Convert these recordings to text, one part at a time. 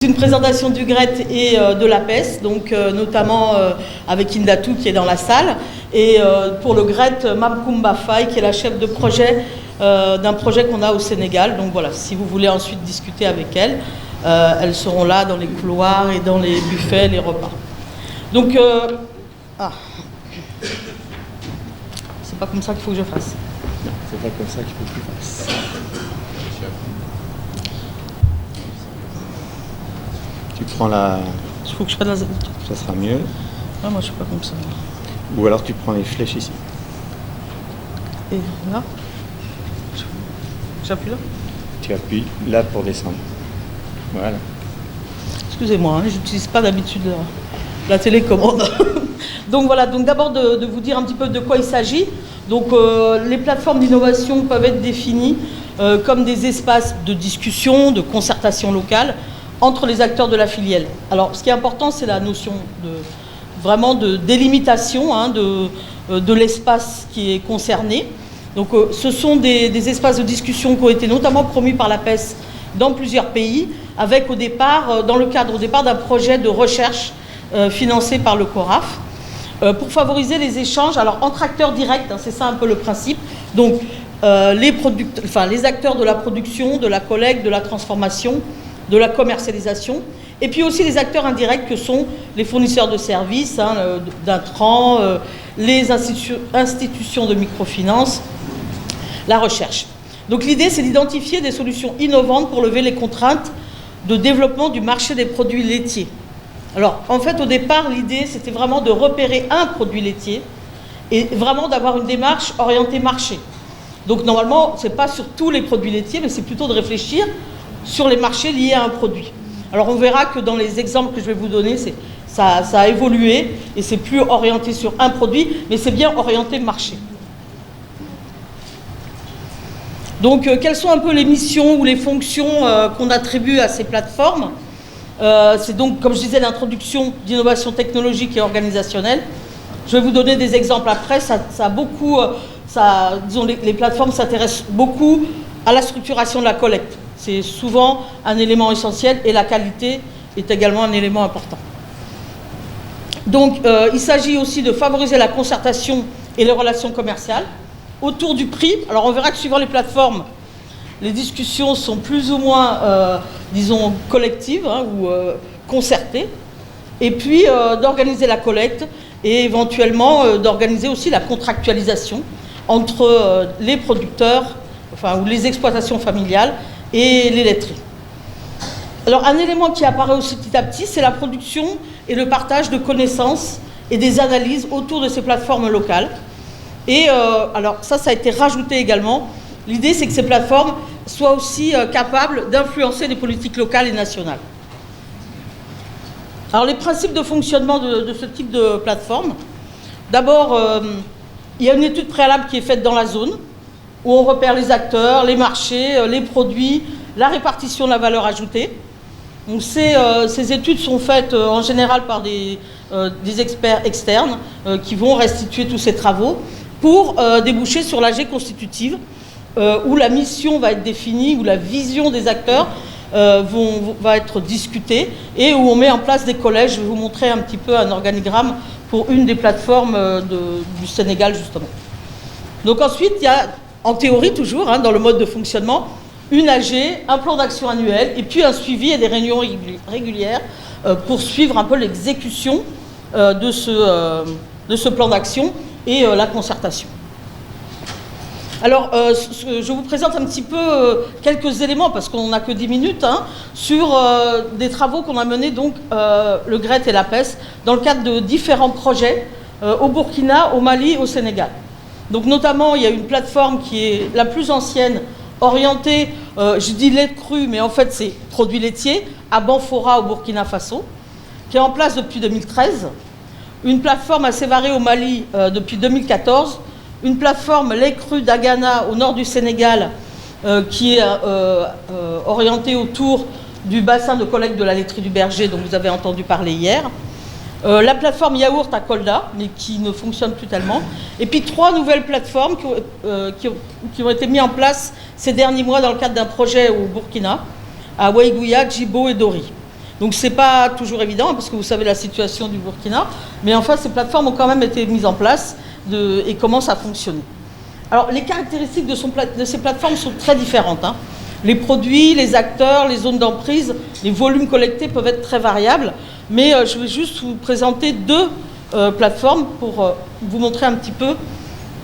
une présentation du GRET et de l'APES, donc notamment avec Indatou qui est dans la salle, et pour le GRET, Mamkoumba Faye qui est la chef de projet d'un projet qu'on a au Sénégal. Donc voilà, si vous voulez ensuite discuter avec elles, elles seront là dans les couloirs et dans les buffets, les repas. Donc, c'est pas comme ça qu'il faut que je fasse. Non, c'est pas comme ça qu'il faut que tu fasses. Tu prends la... Il faut que je fasse la... Ça sera mieux. Ah, moi je suis pas comme ça. Ou alors tu prends les flèches ici. Et là, j'appuie là. Tu appuies là pour descendre. Voilà. Excusez-moi, je n'utilise pas d'habitude la télécommande. Donc voilà, donc d'abord de vous dire un petit peu de quoi il s'agit. Donc les plateformes d'innovation peuvent être définies comme des espaces de discussion, de concertation locale entre les acteurs de la filière. Alors ce qui est important, c'est la notion vraiment de délimitation de l'espace qui est concerné. Donc ce sont des espaces de discussion qui ont été notamment promus par l'APES dans plusieurs pays, avec au départ, dans le cadre au départ d'un projet de recherche financé par le CORAF, pour favoriser les échanges entre acteurs directs, c'est ça un peu le principe, donc les acteurs de la production, de la collecte, de la transformation, de la commercialisation, et puis aussi les acteurs indirects que sont les fournisseurs de services, d'intrants, les institutions de microfinance, la recherche. Donc l'idée, c'est d'identifier des solutions innovantes pour lever les contraintes de développement du marché des produits laitiers. Alors, en fait, au départ, l'idée, c'était vraiment de repérer un produit laitier et vraiment d'avoir une démarche orientée marché. Donc, normalement, ce n'est pas sur tous les produits laitiers, mais c'est plutôt de réfléchir sur les marchés liés à un produit. Alors, on verra que dans les exemples que je vais vous donner, ça a évolué et c'est plus orienté sur un produit, mais c'est bien orienté marché. Donc, quelles sont un peu les missions ou les fonctions qu'on attribue à ces plateformes ? C'est donc, comme je disais, l'introduction d'innovation technologique et organisationnelle. Je vais vous donner des exemples après. Disons, les plateformes s'intéressent beaucoup à la structuration de la collecte. C'est souvent un élément essentiel et la qualité est également un élément important. Donc, il s'agit aussi de favoriser la concertation et les relations commerciales autour du prix. Alors, on verra que suivant les plateformes, les discussions sont plus ou moins, disons, collectives ou concertées. Et puis, d'organiser la collecte et éventuellement d'organiser aussi la contractualisation entre les producteurs, ou les exploitations familiales et les laiteries. Alors, un élément qui apparaît aussi petit à petit, c'est la production et le partage de connaissances et des analyses autour de ces plateformes locales. Et alors, ça a été rajouté également. L'idée, c'est que ces plateformes soient aussi capables d'influencer les politiques locales et nationales. Alors, les principes de fonctionnement de ce type de plateforme. D'abord, il y a une étude préalable qui est faite dans la zone, où on repère les acteurs, les marchés, les produits, la répartition de la valeur ajoutée. Donc, ces études sont faites en général par des experts externes qui vont restituer tous ces travaux pour déboucher sur l'AG constitutive, où la mission va être définie, où la vision des acteurs va être discutée et où on met en place des collèges. Je vais vous montrer un petit peu un organigramme pour une des plateformes du Sénégal, justement. Donc ensuite, il y a, en théorie toujours, dans le mode de fonctionnement, une AG, un plan d'action annuel et puis un suivi et des réunions régulières pour suivre un peu l'exécution de ce plan d'action et la concertation. Alors, je vous présente un petit peu quelques éléments, parce qu'on n'a que 10 minutes, sur des travaux qu'on a menés, donc, le GRET et l'APES, dans le cadre de différents projets au Burkina, au Mali, au Sénégal. Donc, notamment, il y a une plateforme qui est la plus ancienne, orientée, je dis lait cru, mais en fait, c'est produits laitiers, à Banfora, au Burkina Faso, qui est en place depuis 2013. Une plateforme à Sévaré, au Mali, depuis 2014. Une plateforme lait cru d'Agana au nord du Sénégal qui est orientée autour du bassin de collecte de la laiterie du Berger dont vous avez entendu parler hier. La plateforme yaourt à Kolda, mais qui ne fonctionne plus tellement. Et puis 3 nouvelles plateformes qui ont été mises en place ces derniers mois dans le cadre d'un projet au Burkina, à Waïgouya, Djibo et Dori. Donc c'est pas toujours évident, parce que vous savez la situation du Burkina, mais enfin ces plateformes ont quand même été mises en place et commencent à fonctionner. Alors les caractéristiques de ces plateformes sont très différentes, hein. Les produits, les acteurs, les zones d'emprise, les volumes collectés peuvent être très variables, mais je vais juste vous présenter deux plateformes pour vous montrer un petit peu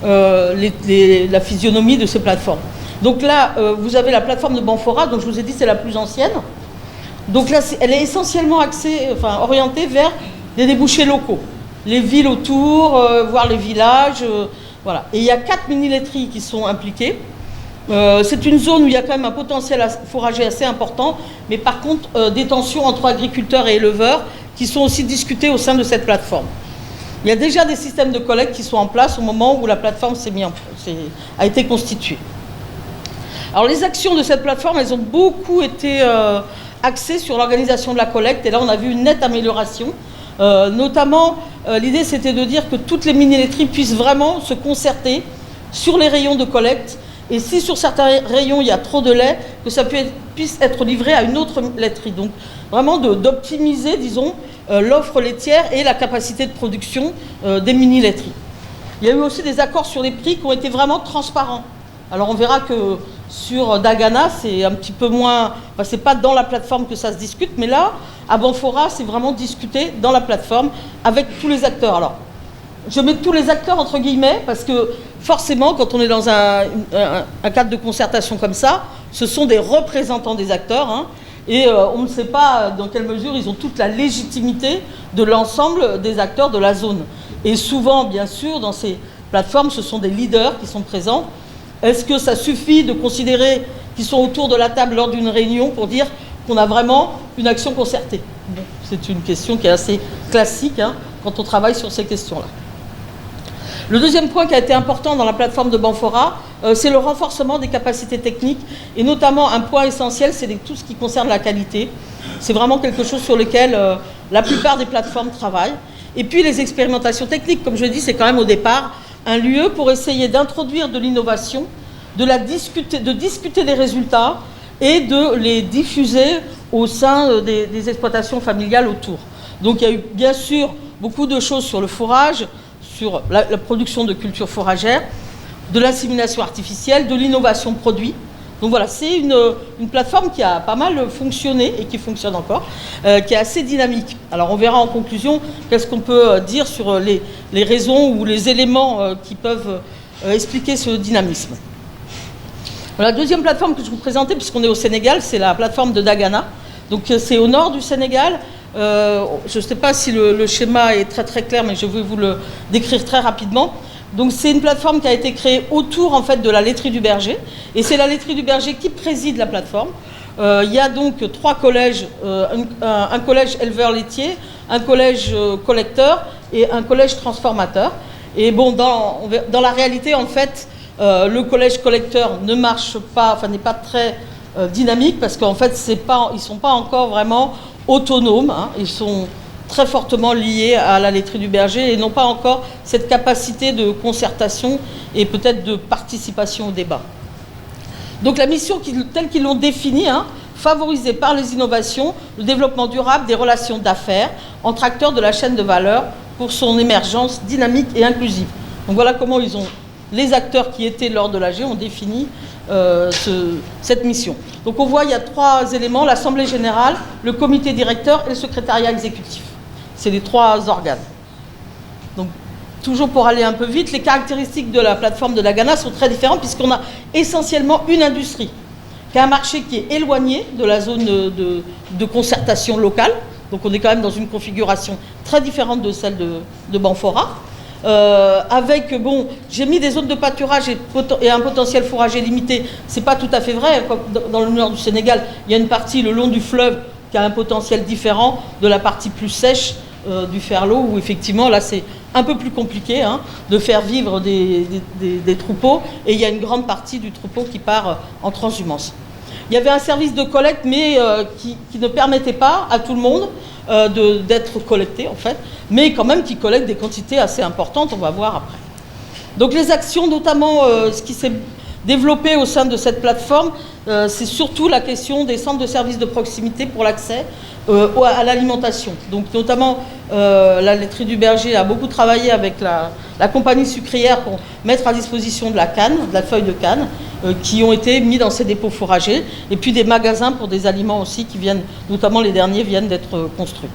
la physionomie de ces plateformes. Donc là, vous avez la plateforme de Banfora, donc je vous ai dit c'est la plus ancienne. Donc là, elle est essentiellement orientée vers des débouchés locaux, les villes autour, voire les villages, voilà. Et il y a 4 mini-laiteries qui sont impliquées. C'est une zone où il y a quand même un potentiel fourrager assez important, mais par contre, des tensions entre agriculteurs et éleveurs qui sont aussi discutées au sein de cette plateforme. Il y a déjà des systèmes de collecte qui sont en place au moment où la plateforme a été constituée. Alors les actions de cette plateforme, elles ont beaucoup été axées sur l'organisation de la collecte, et là on a vu une nette amélioration. Notamment, l'idée c'était de dire que toutes les mini-laiteries puissent vraiment se concerter sur les rayons de collecte, et si sur certains rayons il y a trop de lait, que ça puisse être livré à une autre laiterie. Donc vraiment d'optimiser, disons, l'offre laitière et la capacité de production des mini-laiteries. Il y a eu aussi des accords sur les prix qui ont été vraiment transparents. Alors on verra que sur Dagana, c'est un petit peu moins... Enfin, c'est pas dans la plateforme que ça se discute, mais là, à Banfora, c'est vraiment discuté dans la plateforme avec tous les acteurs. Alors, je mets tous les acteurs entre guillemets, parce que forcément, quand on est dans un cadre de concertation comme ça, ce sont des représentants des acteurs, hein, et on ne sait pas dans quelle mesure ils ont toute la légitimité de l'ensemble des acteurs de la zone. Et souvent, bien sûr, dans ces plateformes, ce sont des leaders qui sont présents. Est-ce que ça suffit de considérer qu'ils sont autour de la table lors d'une réunion pour dire qu'on a vraiment une action concertée? Bon, c'est une question qui est assez classique, hein, quand on travaille sur ces questions-là. Le deuxième point qui a été important dans la plateforme de Banfora, c'est le renforcement des capacités techniques, et notamment un point essentiel, c'est tout ce qui concerne la qualité. C'est vraiment quelque chose sur lequel la plupart des plateformes travaillent. Et puis les expérimentations techniques, comme je dis, c'est quand même au départ un lieu pour essayer d'introduire de l'innovation, de discuter des résultats et de les diffuser au sein des exploitations familiales autour. Donc il y a eu bien sûr beaucoup de choses sur le fourrage, sur la production de cultures fourragères, de l'insémination artificielle, de l'innovation produit. Donc voilà, c'est une plateforme qui a pas mal fonctionné et qui fonctionne encore, qui est assez dynamique. Alors on verra en conclusion qu'est-ce qu'on peut dire sur les raisons ou les éléments qui peuvent expliquer ce dynamisme. La deuxième plateforme que je vous présentais, puisqu'on est au Sénégal, c'est la plateforme de Dagana. Donc c'est au nord du Sénégal. Je ne sais pas si le schéma est très très clair, mais je vais vous le décrire très rapidement. Donc c'est une plateforme qui a été créée autour en fait de la laiterie du berger, et c'est la laiterie du berger qui préside la plateforme. Il y a donc 3 collèges, un collège éleveur laitier, un collège collecteur et un collège transformateur. Et bon, dans la réalité en fait, le collège collecteur ne marche pas, enfin n'est pas très dynamique, parce qu'en fait ils ne sont pas encore vraiment autonomes, hein, ils sont très fortement liés à la laiterie du berger et n'ont pas encore cette capacité de concertation et peut-être de participation au débat. Donc la mission telle qu'ils l'ont définie, hein, favoriser par les innovations le développement durable des relations d'affaires entre acteurs de la chaîne de valeur pour son émergence dynamique et inclusive. Donc voilà comment les acteurs qui étaient lors de l'AG ont défini cette mission. Donc on voit il y a 3 éléments: l'Assemblée générale, le comité directeur et le secrétariat exécutif. C'est les 3 organes. Donc, toujours pour aller un peu vite, les caractéristiques de la plateforme de Dagana sont très différentes, puisqu'on a essentiellement une industrie qui a un marché qui est éloigné de la zone de concertation locale. Donc on est quand même dans une configuration très différente de celle de Banfora. Avec, bon, j'ai mis des zones de pâturage et un potentiel fourrager limité. C'est pas tout à fait vrai. Dans le nord du Sénégal, il y a une partie le long du fleuve qui a un potentiel différent de la partie plus sèche du Ferlo, où effectivement là c'est un peu plus compliqué, hein, de faire vivre des troupeaux, et il y a une grande partie du troupeau qui part en transhumance. Il y avait un service de collecte, mais qui ne permettait pas à tout le monde d'être collecté en fait, mais quand même qui collecte des quantités assez importantes, on va voir après. Donc les actions, notamment ce qui s'est développé au sein de cette plateforme, c'est surtout la question des centres de services de proximité pour l'accès à l'alimentation. Donc notamment, la laiterie du Berger a beaucoup travaillé avec la compagnie sucrière pour mettre à disposition de la canne, de la feuille de canne, qui ont été mis dans ces dépôts fourragers, et puis des magasins pour des aliments aussi qui viennent, notamment les derniers, viennent d'être construits.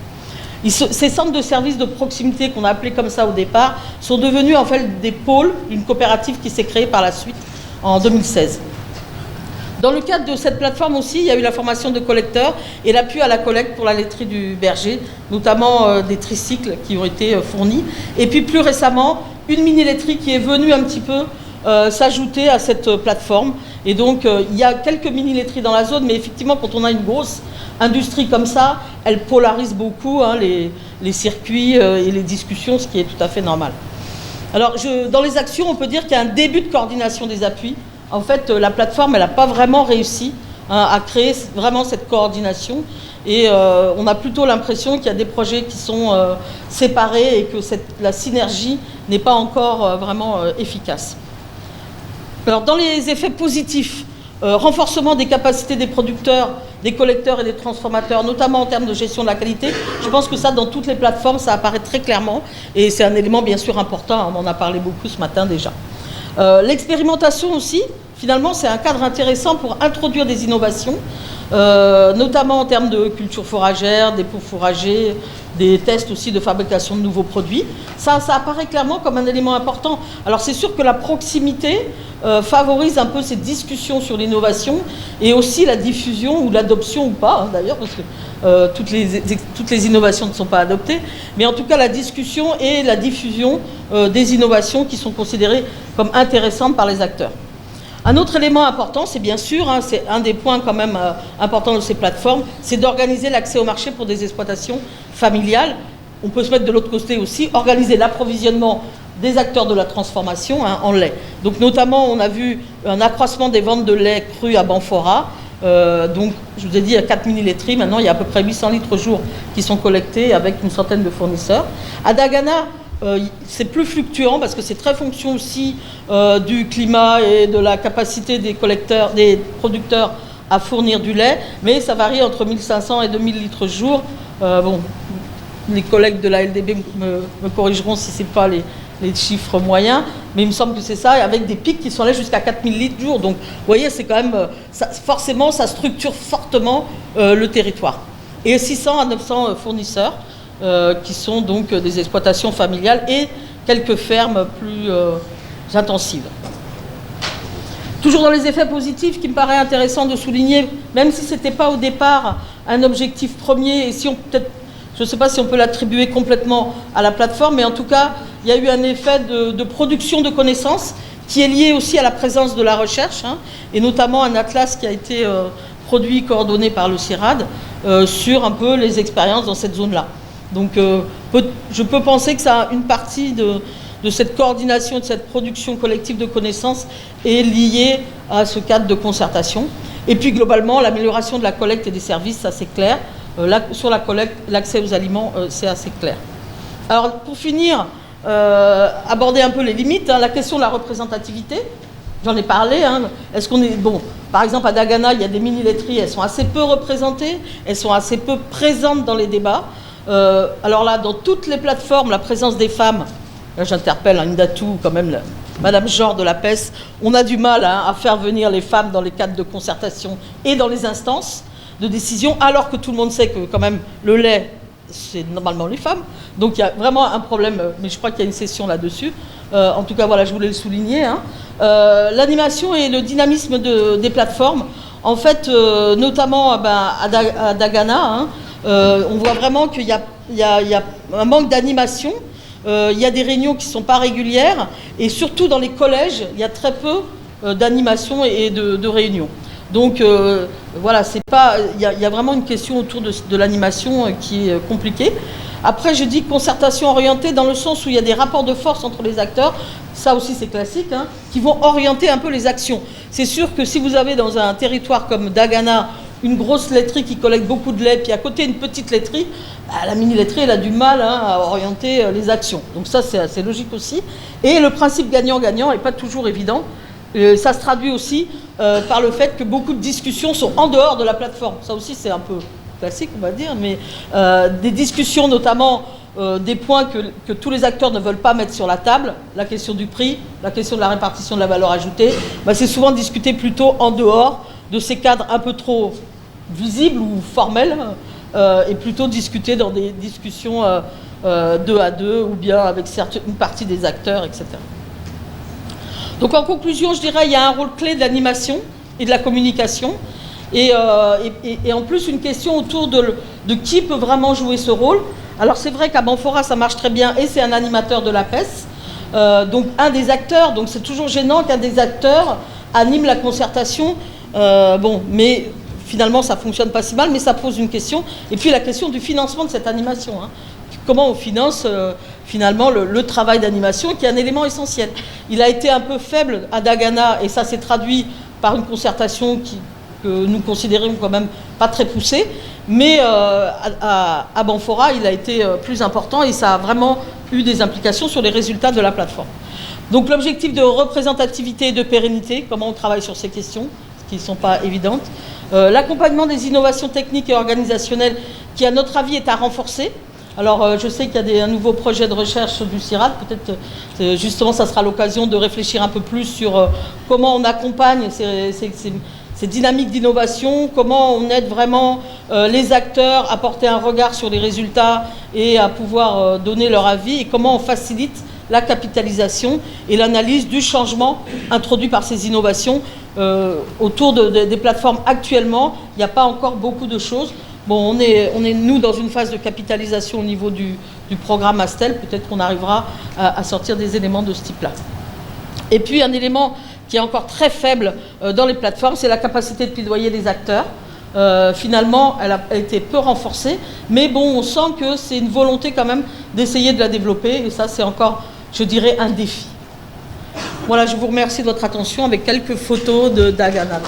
Ces centres de services de proximité qu'on a appelés comme ça au départ sont devenus en fait des pôles, une coopérative qui s'est créée par la suite en 2016. Dans le cadre de cette plateforme aussi, il y a eu la formation de collecteurs et l'appui à la collecte pour la laiterie du Berger, notamment des tricycles qui ont été fournis. Et puis plus récemment, une mini-laiterie qui est venue un petit peu s'ajouter à cette plateforme. Et donc, il y a quelques mini-laiteries dans la zone, mais effectivement, quand on a une grosse industrie comme ça, elle polarise beaucoup les circuits et les discussions, ce qui est tout à fait normal. Alors, dans les actions, on peut dire qu'il y a un début de coordination des appuis. En fait, la plateforme, elle n'a pas vraiment réussi à créer vraiment cette coordination. Et on a plutôt l'impression qu'il y a des projets qui sont séparés et que la synergie n'est pas encore vraiment efficace. Alors, dans les effets positifs, renforcement des capacités des producteurs, des collecteurs et des transformateurs, notamment en termes de gestion de la qualité, je pense que ça, dans toutes les plateformes, ça apparaît très clairement. Et c'est un élément, bien sûr, important. On en a parlé beaucoup ce matin déjà. L'expérimentation aussi, finalement, c'est un cadre intéressant pour introduire des innovations, notamment en termes de culture fourragère, dépôts fourragers, des tests aussi de fabrication de nouveaux produits. Ça apparaît clairement comme un élément important. Alors c'est sûr que la proximité favorise un peu cette discussion sur l'innovation et aussi la diffusion ou l'adoption ou pas, hein, d'ailleurs, parce que toutes les innovations ne sont pas adoptées, mais en tout cas la discussion et la diffusion des innovations qui sont considérées comme intéressantes par les acteurs. Un autre élément important, c'est bien sûr, hein, c'est un des points quand même importants de ces plateformes, c'est d'organiser l'accès au marché pour des exploitations familiales. On peut se mettre de l'autre côté aussi, organiser l'approvisionnement des acteurs de la transformation en lait. Donc notamment, on a vu un accroissement des ventes de lait cru à Banfora. Donc, je vous ai dit, il y a 4 mini-laiteries. Maintenant, il y a à peu près 800 litres au jour qui sont collectés avec une centaine de fournisseurs. À Dagana, c'est plus fluctuant parce que c'est très fonction aussi du climat et de la capacité des producteurs à fournir du lait, mais ça varie entre 1500 et 2000 litres jour. Bon, les collègues de la LDB me corrigeront si ce n'est pas les chiffres moyens, mais il me semble que c'est ça, avec des pics qui sont allés jusqu'à 4000 litres jour. Donc, vous voyez, c'est quand même, forcément, ça structure fortement le territoire. Et 600 à 900 fournisseurs, qui sont donc des exploitations familiales et quelques fermes plus intensives. Toujours dans les effets positifs, qui me paraît intéressant de souligner, même si ce n'était pas au départ un objectif premier, et si on peut-être, je ne sais pas si on peut l'attribuer complètement à la plateforme, mais en tout cas, il y a eu un effet de production de connaissances qui est lié aussi à la présence de la recherche, hein, et notamment un atlas qui a été produit, coordonné par le CIRAD, sur un peu les expériences dans cette zone-là. Donc, je peux penser que ça a une partie de cette coordination, de cette production collective de connaissances est liée à ce cadre de concertation. Et puis, globalement, l'amélioration de la collecte et des services, ça c'est clair. Sur la collecte, l'accès aux aliments, c'est assez clair. Alors, pour finir, aborder un peu les limites, hein, la question de la représentativité. J'en ai parlé. Hein. Est-ce qu'on est bon, par exemple, à Dagana, il y a des mini-laiteries, elles sont assez peu représentées, elles sont assez peu présentes dans les débats. Alors là, dans toutes les plateformes, la présence des femmes, là j'interpelle Indatou, quand même, Madame Genre de la PES, on a du mal à faire venir les femmes dans les cadres de concertation et dans les instances de décision, alors que tout le monde sait que quand même le lait, c'est normalement les femmes. Donc il y a vraiment un problème, mais je crois qu'il y a une session là-dessus. En tout cas, voilà, je voulais le souligner. Hein. L'animation et le dynamisme des plateformes, en fait, notamment à Dagana, hein, on voit vraiment qu'il y a un manque d'animation. Il y a des réunions qui ne sont pas régulières et surtout dans les collèges, il y a très peu d'animation et de réunions. Donc voilà, il y a vraiment une question autour de l'animation qui est compliquée. Après, je dis concertation orientée dans le sens où il y a des rapports de force entre les acteurs, ça aussi c'est classique, hein, qui vont orienter un peu les actions. C'est sûr que si vous avez dans un territoire comme Dagana une grosse laiterie qui collecte beaucoup de lait, puis à côté une petite laiterie, la mini-laiterie, elle a du mal à orienter les actions. Donc ça, c'est assez logique aussi. Et le principe gagnant-gagnant n'est pas toujours évident. Ça se traduit aussi par le fait que beaucoup de discussions sont en dehors de la plateforme. Ça aussi, c'est un peu classique, on va dire, mais des discussions, notamment des points que tous les acteurs ne veulent pas mettre sur la table, la question du prix, la question de la répartition de la valeur ajoutée, c'est souvent discuté plutôt en dehors de ces cadres un peu trop visibles ou formels, et plutôt discuté dans des discussions 2 à 2 ou bien avec une partie des acteurs, etc. Donc en conclusion, je dirais il y a un rôle clé de l'animation et de la communication, et en plus une question autour de qui peut vraiment jouer ce rôle. Alors c'est vrai qu'à Banfora ça marche très bien et c'est un animateur de la PES, donc un des acteurs, donc c'est toujours gênant qu'un des acteurs anime la concertation, mais finalement ça fonctionne pas si mal, mais ça pose une question, et puis la question du financement de cette animation, hein. Comment on finance finalement le travail d'animation qui est un élément essentiel. Il a été un peu faible à Dagana et ça s'est traduit par une concertation que nous considérions quand même pas très poussée, mais à Banfora il a été plus important et ça a vraiment eu des implications sur les résultats de la plateforme. Donc l'objectif de représentativité et de pérennité, comment on travaille sur ces questions qui ne sont pas évidentes, l'accompagnement des innovations techniques et organisationnelles qui à notre avis est à renforcer. Alors, je sais qu'il y a un nouveau projet de recherche du CIRAD. Peut-être, justement, ça sera l'occasion de réfléchir un peu plus sur comment on accompagne ces dynamiques d'innovation, comment on aide vraiment les acteurs à porter un regard sur les résultats et à pouvoir donner leur avis, et comment on facilite la capitalisation et l'analyse du changement introduit par ces innovations. Autour des plateformes actuellement, il n'y a pas encore beaucoup de choses. Bon, on est nous dans une phase de capitalisation au niveau du programme Astel, peut-être qu'on arrivera à sortir des éléments de ce type-là. Et puis un élément qui est encore très faible dans les plateformes, c'est la capacité de plaidoyer des acteurs. Finalement, elle a été peu renforcée, mais bon, on sent que c'est une volonté quand même d'essayer de la développer, et ça c'est encore, je dirais, un défi. Voilà, je vous remercie de votre attention avec quelques photos de Dagana.